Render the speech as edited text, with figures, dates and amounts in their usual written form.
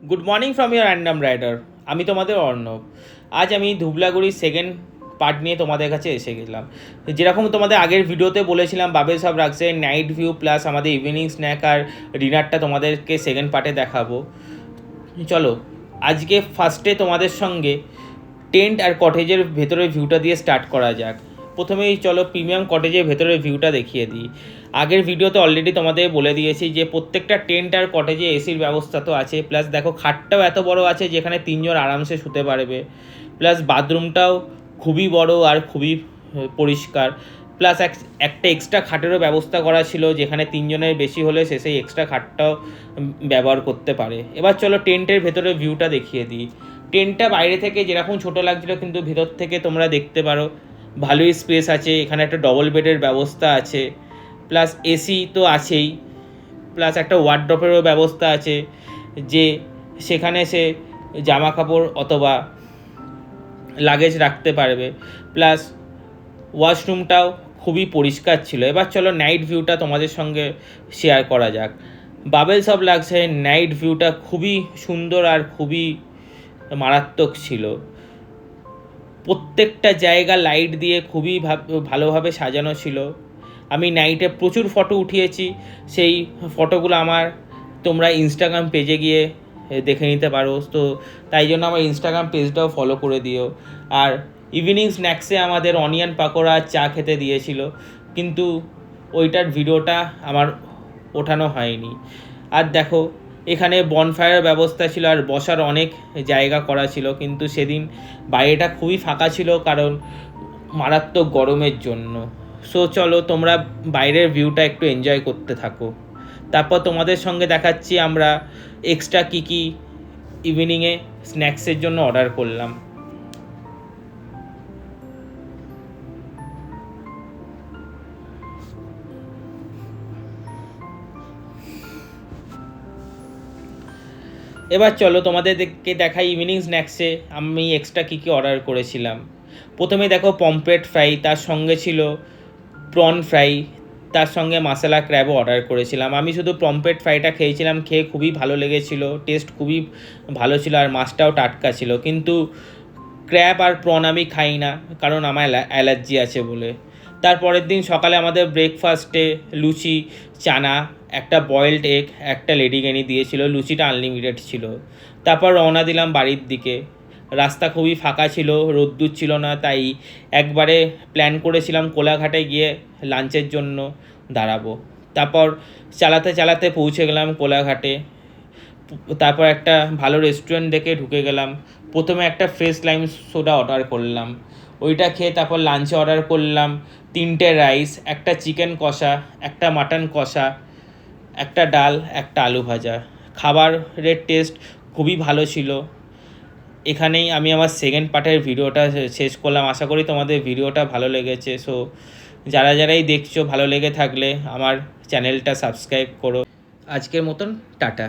Good morning from your random rider. আমি তোমাদের অর্ণব। আজ আমি ধুবলাগুড়ির সেকেন্ড পার্ট নিয়ে তোমাদের কাছে এসে গেলাম। যেরকম তোমাদের আগের ভিডিওতে বলেছিলাম, বাবেল সব রাখছে নাইট ভিউ প্লাস আমাদের ইভিনিং স্ন্যাক আর ডিনারটা তোমাদেরকে সেকেন্ড পার্টে দেখাবো। চলো আজকে ফার্স্টে তোমাদের সঙ্গে টেন্ট আর কটেজের ভেতরের ভিউটা দিয়ে স্টার্ট করা যাক। প্রথমেই চলো প্রিমিয়াম কটেজের ভেতরের ভিউটা দেখিয়ে দিই। আগের ভিডিওতে অলরেডি তোমাদের বলে দিয়েছি যে প্রত্যেকটা টেন্ট আর কটেজে এসির ব্যবস্থা তো আছে, প্লাস দেখো খাটটাও এত বড় আছে যেখানে তিনজন আরামসে শুতে পারবে, প্লাস বাথরুমটাও খুবই বড় আর খুবই পরিষ্কার, প্লাস একটা এক্সট্রা খাটেরও ব্যবস্থা করা ছিল যেখানে তিনজনের বেশি হলে সে সেই এক্সট্রা খাটটাও ব্যবহার করতে পারে। এবার চলো টেন্টের ভেতরের ভিউটা দেখিয়ে দিই। টেন্টটা বাইরে থেকে যেরকম ছোটো লাগছিলো কিন্তু ভেতর থেকে তোমরা দেখতে পারো ভালোই স্পেস আছে। এখানে একটা ডবল বেডের ব্যবস্থা আছে, প্লাস এসি তো আছেই, প্লাস একটা ওয়ার্ড্রপেরও ব্যবস্থা আছে যে সেখানে সে জামা কাপড় অথবা লাগেজ রাখতে পারবে, প্লাস ওয়াশরুমটাও খুবই পরিষ্কার ছিল। এবার চলো নাইট ভিউটা তোমাদের সঙ্গে শেয়ার করা যাক। বাবেলস অফ লাক্সারি নাইট ভিউটা খুবই সুন্দর আর খুবই মারাত্মক ছিল। প্রত্যেকটা জায়গা লাইট দিয়ে খুবই ভালোভাবে সাজানো ছিল। আমি নাইটে প্রচুর ফটো উঠিয়েছি, সেই ফটোগুলো আমার তোমরা ইনস্টাগ্রাম পেজে গিয়ে দেখে নিতে পারো। তো তাই জন্য আমার ইনস্টাগ্রাম পেজটাও ফলো করে দিও। আর ইভিনিং স্ন্যাক্সে আমাদের অনিয়ন পাকোড়া চা খেতে দিয়েছিল, কিন্তু ওইটার ভিডিওটা আমার ওঠানো হয়নি। আর দেখো এখানে বনফায়ারের ব্যবস্থা ছিল আর বসার অনেক জায়গা করা ছিল, কিন্তু সেদিন বাইরেটা খুবই ফাঁকা ছিল কারণ মারাত্মক গরমের জন্য। সো চলো তোমরা বাইরের ভিউটা একটু এনজয় করতে থাকো। তারপর তোমাদের সঙ্গে দেখাচ্ছি আমরা এক্সট্রা কী কী ইভিনিংয়ে স্ন্যাক্সের জন্য অর্ডার করলাম। এবার চলো তোমাদেরকে দেখাই ইভিনিং স্ন্যাক্সে আমি এক্সট্রা কী কী অর্ডার করেছিলাম। প্রথমে দেখো পমফ্রেট ফ্রাই, তার সঙ্গে ছিল প্রন ফ্রাই, তার সঙ্গে মশলা ক্র্যাবও অর্ডার করেছিলাম। আমি শুধু পমফ্রেট ফ্রাইটা খেয়েছিলাম, খেয়ে খুবই ভালো লেগেছিল, টেস্ট খুবই ভালো ছিল আর মাছটাও টাটকা ছিল। কিন্তু ক্র্যাব আর প্রন আমি খাই না কারণ আমার অ্যালার্জি আছে বলে। তারপরের দিন সকালে আমাদের ব্রেকফাস্টে লুচি, চানা, একটা বয়েলড এগ, একটা লেডিকেনি দিয়েছিল। লুচিটা আনলিমিটেড ছিল। তারপর রওনা দিলাম বাড়ির দিকে। রাস্তা খুবই ফাঁকা ছিল, রোদ্দুর ছিল না, তাই একবারে প্ল্যান করেছিলাম কোলাঘাটে গিয়ে লাঞ্চের জন্য দাঁড়াবো। তারপর চালাতে চালাতে পৌঁছে গেলাম কোলাঘাটে। তারপর একটা ভালো রেস্টুরেন্ট দেখে ঢুকে গেলাম। প্রথমে একটা ফ্রেশ লাইম সোডা অর্ডার করলাম, ওইটা খেয়ে তারপর লাঞ্চে অর্ডার করলাম 3টে রাইস, একটা চিকেন কষা, একটা মাটন কষা, একটা ডাল, একটা আলু ভাজা। খাবারের টেস্ট খুবই ভালো ছিল। এখানেই আমি আমার সেকেন্ড পার্টের ভিডিওটা শেষ করলাম। আশা করি তোমাদের ভিডিওটা ভালো লেগেছে। সো যারাই দেখছো, ভালো লেগে থাকলে আমার চ্যানেলটা সাবস্ক্রাইব করো। আজকের মতন টাটা।